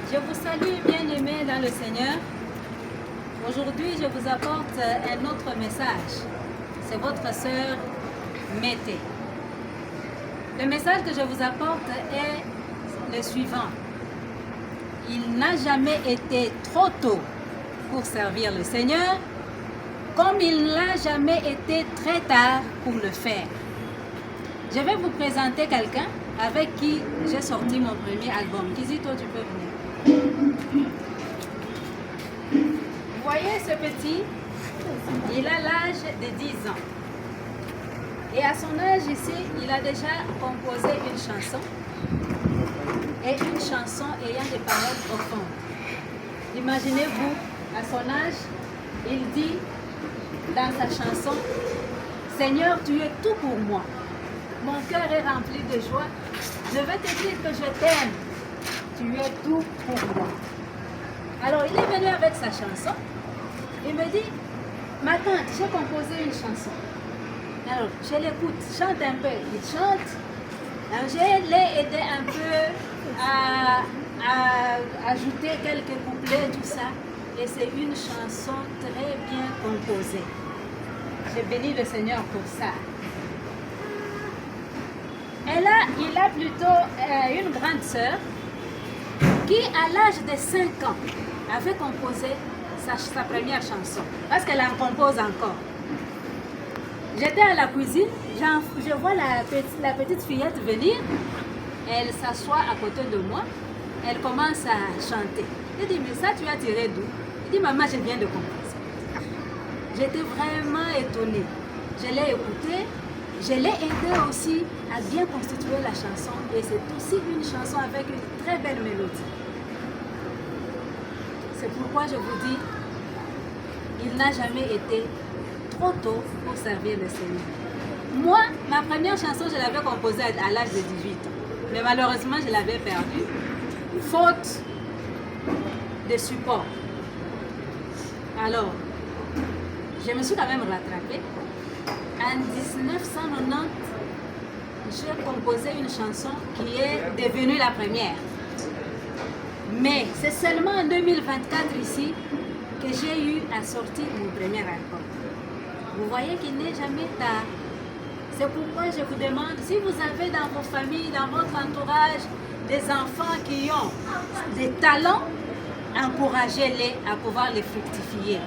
Je vous salue, bien-aimés dans le Seigneur. Aujourd'hui, je vous apporte un autre message. C'est votre sœur Mété. Le message que je vous apporte est le suivant. Il n'a jamais été trop tôt pour servir le Seigneur, comme il n'a jamais été très tard pour le faire. Je vais vous présenter quelqu'un avec qui j'ai sorti mon premier album. Kizito, tu peux venir. Vous voyez ce petit, il a l'âge de 10 ans. Et à son âge ici, il a déjà composé une chanson. Et une chanson ayant des paroles profondes. Imaginez-vous, à son âge, il dit dans sa chanson, « Seigneur, tu es tout pour moi. Mon cœur est rempli de joie. Je vais te dire que je t'aime. Tu es tout pour moi. » Alors, il est venu avec sa chanson. Il me dit, « Ma tante, j'ai composé une chanson. » Alors, je l'écoute, chante un peu. Il chante. Alors, je l'ai aidé un peu à ajouter quelques couplets, tout ça. Et c'est une chanson très bien composée. Je bénis le Seigneur pour ça. Il a plutôt une grande sœur qui, à l'âge de 5 ans, avait composé sa première chanson. Parce qu'elle en compose encore. J'étais à la cuisine, je vois la petite fillette venir. Elle s'assoit à côté de moi. Elle commence à chanter. Je dis, mais ça, tu as tiré d'où? Elle dit, maman, je viens de composer. J'étais vraiment étonnée. Je l'ai écoutée. Je l'ai aidée aussi à bien constituer la chanson. Et c'est aussi une chanson avec une très belle mélodie. C'est pourquoi je vous dis, il n'a jamais été trop tôt pour servir le Seigneur. Moi, ma première chanson, je l'avais composée à l'âge de 18 ans. Mais malheureusement, je l'avais perdue. Faute de support. Alors, je me suis quand même rattrapée. En 1990, j'ai composé une chanson qui est devenue la première. Mais c'est seulement en 2024 ici que j'ai eu à sortir mon premier album. Vous voyez qu'il n'est jamais tard. C'est pourquoi je vous demande, si vous avez dans vos familles, dans votre entourage, des enfants qui ont des talents, encouragez-les à pouvoir les fructifier.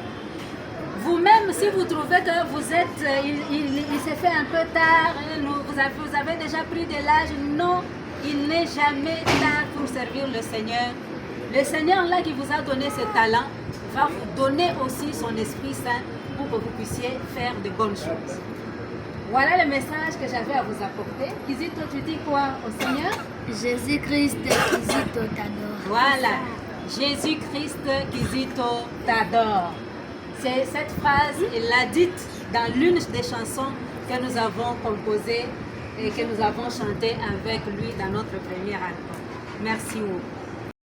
Vous-même, si vous trouvez que vous êtes, il s'est fait un peu tard, vous avez déjà pris de l'âge, non, il n'est jamais tard pour servir le Seigneur. Le Seigneur, là, qui vous a donné ce talent, va vous donner aussi son Esprit Saint pour que vous puissiez faire de bonnes choses. Voilà le message que j'avais à vous apporter. Kizito, tu dis quoi au Seigneur? Jésus-Christ, Kizito t'adore. Voilà. Jésus-Christ, Kizito t'adore. C'est cette phrase, il l'a dite dans l'une des chansons que nous avons composées et que nous avons chantées avec lui dans notre premier album. Merci.